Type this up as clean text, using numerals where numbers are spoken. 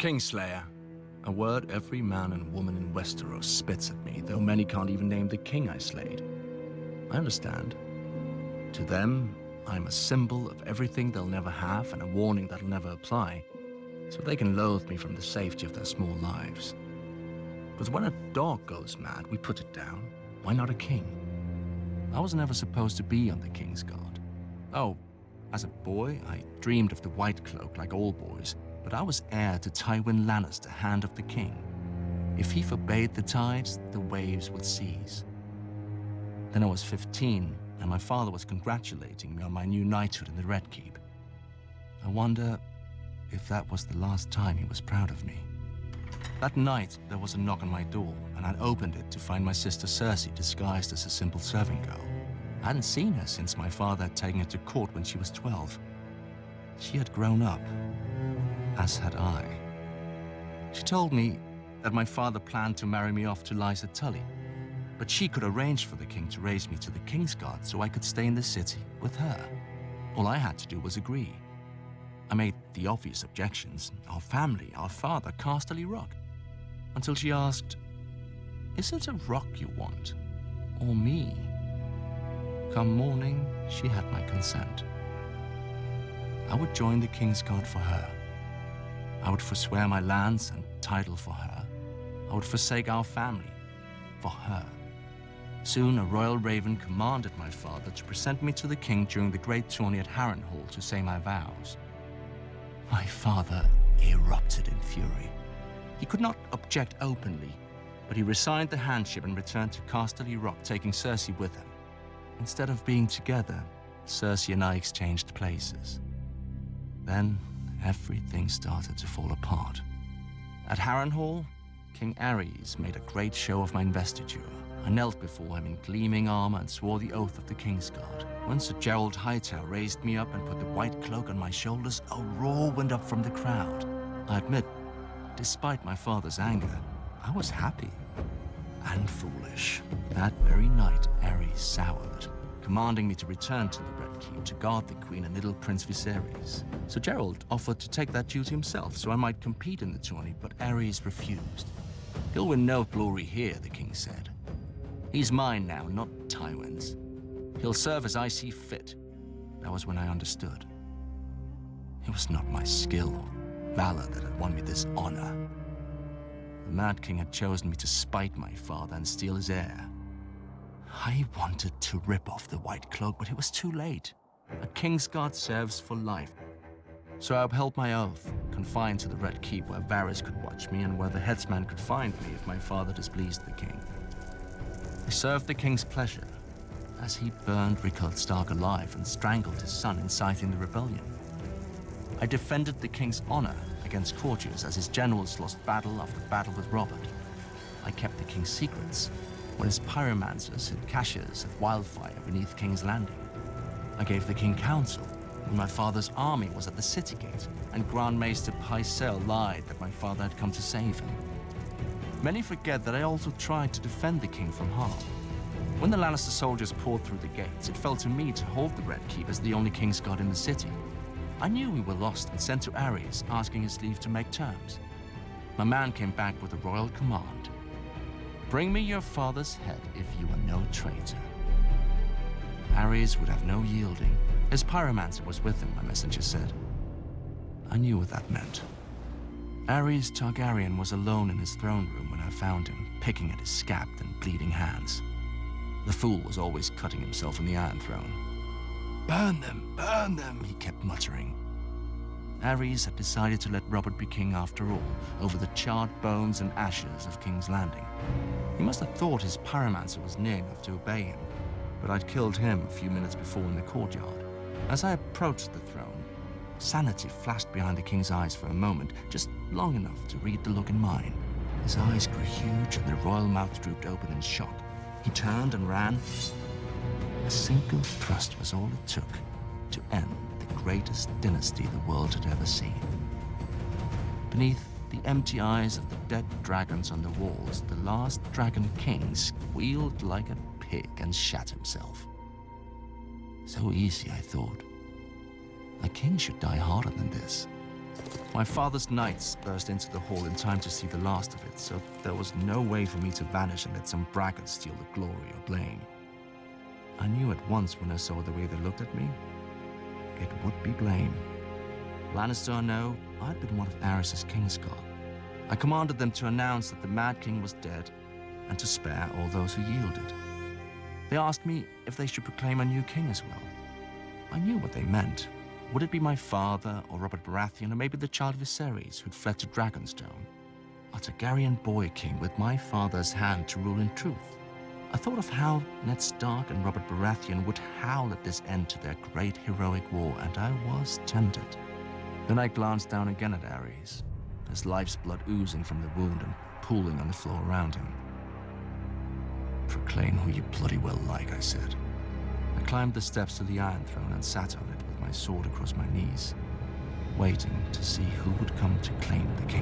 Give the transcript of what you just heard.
Kingslayer. A word every man and woman in Westeros spits at me, though many can't even name the king I slayed. I understand. To them, I'm a symbol of everything they'll never have and a warning that'll never apply, so they can loathe me from the safety of their small lives. But when a dog goes mad, we put it down. Why not a king? I was never supposed to be on the King's Guard. Oh, as a boy, I dreamed of the White Cloak like all boys, but I was heir to Tywin Lannister, Hand of the King. If he forbade the tides, the waves would cease. Then I was 15, and my father was congratulating me on my new knighthood in the Red Keep. I wonder if that was the last time he was proud of me. That night, there was a knock on my door, and I opened it to find my sister Cersei disguised as a simple serving girl. I hadn't seen her since my father had taken her to court when she was 12. She had grown up, as had I. She told me that my father planned to marry me off to Lysa Tully, but she could arrange for the king to raise me to the King's Guard so I could stay in the city with her. All I had to do was agree. I made the obvious objections, our family, our father, Casterly Rock, until she asked, "Is it a rock you want, or me?" Come morning, she had my consent. I would join the King's Guard for her. I would forswear my lands and title for her. I would forsake our family for her. Soon, a royal raven commanded my father to present me to the king during the great tourney at Harrenhal to say my vows. My father erupted in fury. He could not object openly, but he resigned the handship and returned to Casterly Rock, taking Cersei with him. Instead of being together, Cersei and I exchanged places. Then, everything started to fall apart. At Harrenhal, King Aerys made a great show of my investiture. I knelt before him in gleaming armor and swore the oath of the King's Guard. When Sir Gerald Hightower raised me up and put the white cloak on my shoulders, a roar went up from the crowd. I admit, despite my father's anger, I was happy and foolish. That very night, Aerys soured, commanding me to return to the Red Keep to guard the Queen and little Prince Viserys. Sir Gerald offered to take that duty himself so I might compete in the tourney, but Aerys refused. "He'll win no glory here," the king said. "He's mine now, not Tywin's. He'll serve as I see fit." That was when I understood. It was not my skill or valor that had won me this honor. The Mad King had chosen me to spite my father and steal his heir. I wanted to rip off the white cloak, but it was too late. A King's Guard serves for life. So I upheld my oath, confined to the Red Keep where Varys could watch me and where the headsman could find me if my father displeased the king. I served the king's pleasure as he burned Rickard Stark alive and strangled his son, inciting the rebellion. I defended the king's honor against courtiers as his generals lost battle after battle with Robert. I kept the king's secrets when his pyromancers hid caches of wildfire beneath King's Landing. I gave the king counsel when my father's army was at the city gate and Grand Maester Pycelle lied that my father had come to save him. Many forget that I also tried to defend the king from harm. When the Lannister soldiers poured through the gates, it fell to me to hold the Red Keep as the only King's Guard in the city. I knew we were lost and sent to Aerys, asking his leave to make terms. My man came back with a royal command. "Bring me your father's head if you are no traitor." Aerys would have no yielding. His pyromancer was with him, my messenger said. I knew what that meant. Aerys Targaryen was alone in his throne room when I found him, picking at his scabbed and bleeding hands. The fool was always cutting himself on the Iron Throne. Burn them, he kept muttering. Aerys had decided to let Robert be king after all, over the charred bones and ashes of King's Landing. He must have thought his pyromancer was near enough to obey him, but I'd killed him a few minutes before in the courtyard. As I approached the throne, sanity flashed behind the king's eyes for a moment, just long enough to read the look in mine. His eyes grew huge and the royal mouth drooped open in shock. He turned and ran. A single thrust was all it took to end the greatest dynasty the world had ever seen. Beneath the empty eyes of the dead dragons on the walls, the last dragon king squealed like a pig and shat himself. So easy, I thought. A king should die harder than this. My father's knights burst into the hall in time to see the last of it, so there was no way for me to vanish and let some braggart steal the glory or blame. I knew at once when I saw the way they looked at me, it would be blame. Lannister or no, I'd been one of Arrys's Kingsguard. I commanded them to announce that the Mad King was dead and to spare all those who yielded. They asked me if they should proclaim a new king as well. I knew what they meant. Would it be my father, or Robert Baratheon, or maybe the child Viserys who'd fled to Dragonstone? A Targaryen boy king with my father's hand to rule in truth. I thought of how Ned Stark and Robert Baratheon would howl at this end to their great heroic war, and I was tempted. Then I glanced down again at Aerys, his life's blood oozing from the wound and pooling on the floor around him. Proclaim who you bloody well like, I said. I climbed the steps to the Iron Throne and sat on it with my sword across my knees, waiting to see who would come to claim the king.